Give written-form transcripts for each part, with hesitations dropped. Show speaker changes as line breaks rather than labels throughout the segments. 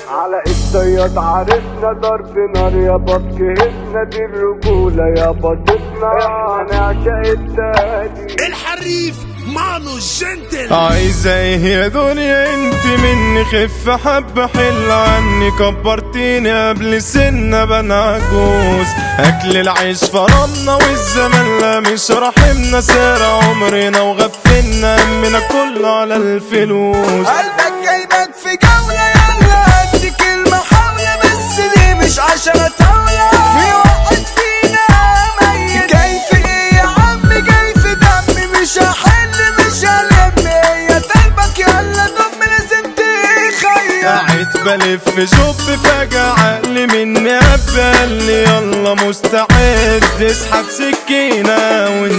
على الصياد عرفنا ضرب نار يابا بجهتنا دي الرجولة يابا ضفنا هنعشق التاني
الحريف مانو الجنتل.
عايزة ايه يا دنيا انت مني خف حبة حل عني كبرتيني قبل سنة بنا عجوز اكل العيش فرمنا والزمن لا مش رحمنا سارع عمرنا وغفلنا همنا كله على الفلوس.
قلبك جايبك في جولة يلا ادي كلمة حاولة بس دي مش عشان اتولى في واحد فينا ميت جاي في ايه يا عم جاي في دمي مش هحل مش هلم هي قلبك يلا دم لازم تخيل
قاعد بلف جب فجأة عقلي مني قال لي يلا مستعد اسحب سكينة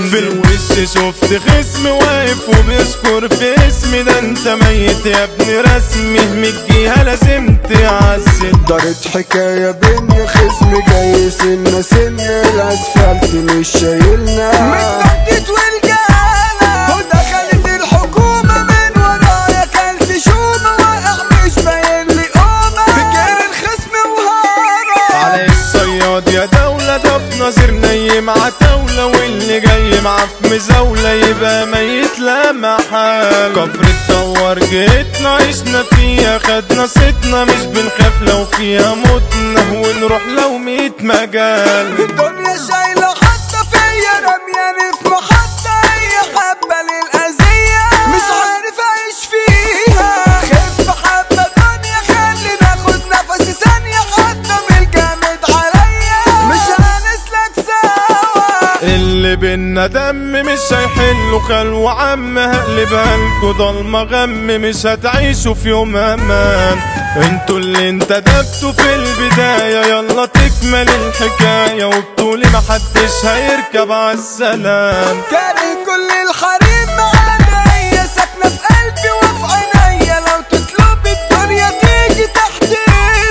في الوش شفت خصم واقف وبيشكر في اسمي ده انت ميت يا ابني رسمي مجيها لازم تعسل.
دارت حكاية بيني خصم جاي سنة سنة الاسفلت مش شايلنا متنطط والجالة ودخلت الحكومة من ورايا كلت شومة واقع مش باين لي قومة فكر الخصم وهارة
على الصياد يا دولة ده في نظر نايم عتاولة واللي جاي معاه في مزاولة يبقى ميت لا محال. كفر الدوار جيتنا عشنا فيها خدنا ستنا مش بنخاف لو فيها متنا ونروح لو 100 مجال.
الدنيا شايلة حتى فيا رمياني في محطة هي حبة للأذية مش عارف أعيش فيها خف حبة دنيا خلي ناخد نفسي ثانية حتى من الجامد عليا مش هنسلك سوا
اللي بينا دم مش هيحلوا خلو عم هقلبها لكوا ضلمة غم مش هتعيشوا في يوم امان. انتوا اللي انتدبتوا في البداية يلا تكمل الحكاية وبطولي محدش هيركب عالسلام.
كاره كل الحريم معانا هي ساكنة في قلبي وفي عينيا لو تطلب الدنيا تيجي تحت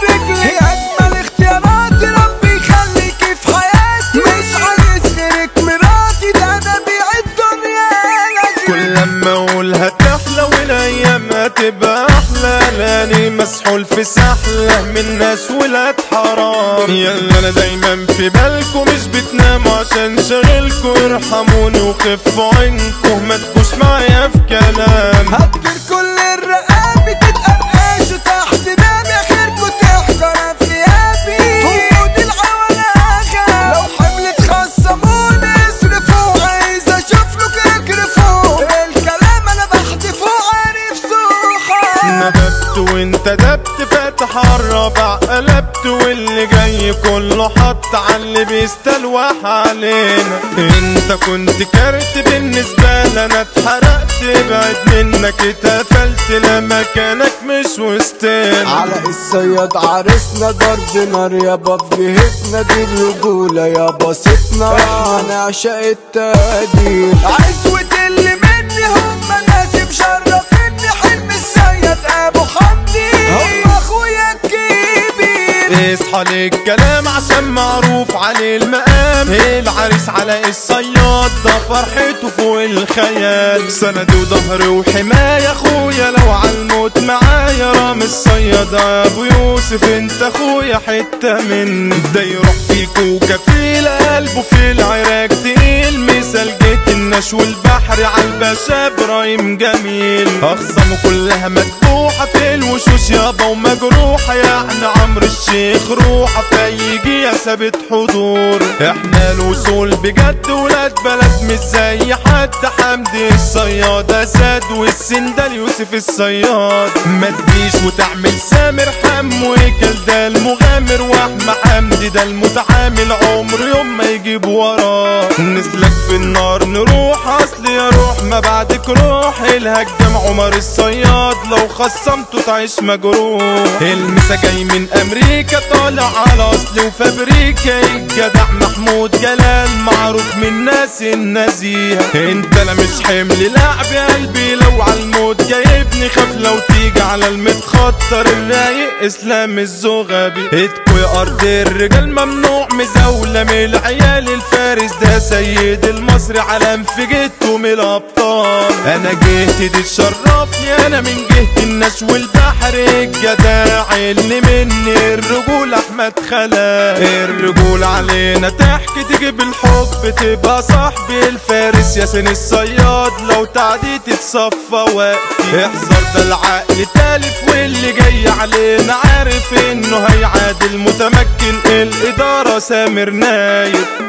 رجلي هي أجمل اختياراتي ربي يخليكي في حياتي مش عايز غيرك مراتي ده أنا بيع الدنيا لازم
كل لما اقولها تحلى والايام هتبقى احلى لاني مسحول في سحلة من ناس ولاد حرام. يلا انا دايما في بالكم مش بتناموا عشان شغلكوا ارحموني وخفوا عنكم ما تبقوش معايا في كلام.
هتكر كل الرقابي تتقرقشوا تحت بابي اخركوا تحجر في ثيابي فوق العولاغة لو حملت خصموني اصرفوا عايز اشوف له اكرفوا الكلام انا بحدفه عارف سوحة
ندبت وانت دبت فاتح الرابع قلبت واللي جاي كله حط على اللي بيستلوح علينا. انت كنت كارت بالنسبة لنا اتحرقت ابعد منك اتقفلت لمكانك مش وسطنا.
على الصياد عرسنا ضرب نار يابا بجهتنا دي الرجولة يابا ستنا احنا نعشق التقدير عزوة اللي مني هم ناس مشرفيني حلم الصياد ابو حمدي هم اخويا الكبير.
اصحى للكلام عشان معروف عليه المقام العريس على الصياد ده فرحته فوق الخيال سند وظهر وحماية اخويا لو عالموت معايا رامي الصياد ابو يوسف انت اخويا حتة من ده يروح فيكو كفيل قلبه في العراق تقيل مثال جيت النش والبحر عالباشا ابراهيم جميل اخصامه كلها مدبوحة في الوشوش يابا ومجروحة يعني عمرو الشيخ روحة فيجي يا ثابت حضور احنا الوصول بجد ولاد بلد مش زي حد حمدي الصياد اسد والسندال يوسف الصياد ما تجيش وتعمل سامر حمو وكل ده المغامر واحمى حمدي ده المتعامل عمر يوم ما يجيب وراه نسلك في النار نروح اصل يا روح ما بعدك روح الهجم عمر الصياد لو خصمته تعيش مجروح المسا جاي من امريكا طالع على اصل وفابريكا الجدع محمود جلال معروف من ناس النزيهة انت لا مش حمل لعب قلبي لو عالموت جايبني خاف لو يجي على المتخطر الرايق اسلام الزغبي. اتكو يا ارض الرجال ممنوع مزاولة من العيال، الفارس ده سيد المصري علم في جهته من الابطال. انا جهتي دي تشرفني، انا من جهة الناس والبحر الجداع اللي مني الرجول احمد خلا. الرجول علينا تحكي تيجي بالحب تبقى صاحبي الفارس ياسين الصياد، لو تعدي تتصفى وقتي. احذر ده العقل تالف واللي جاي علينا عارف انه هيعادل متمكن، الادارة سامر نايف.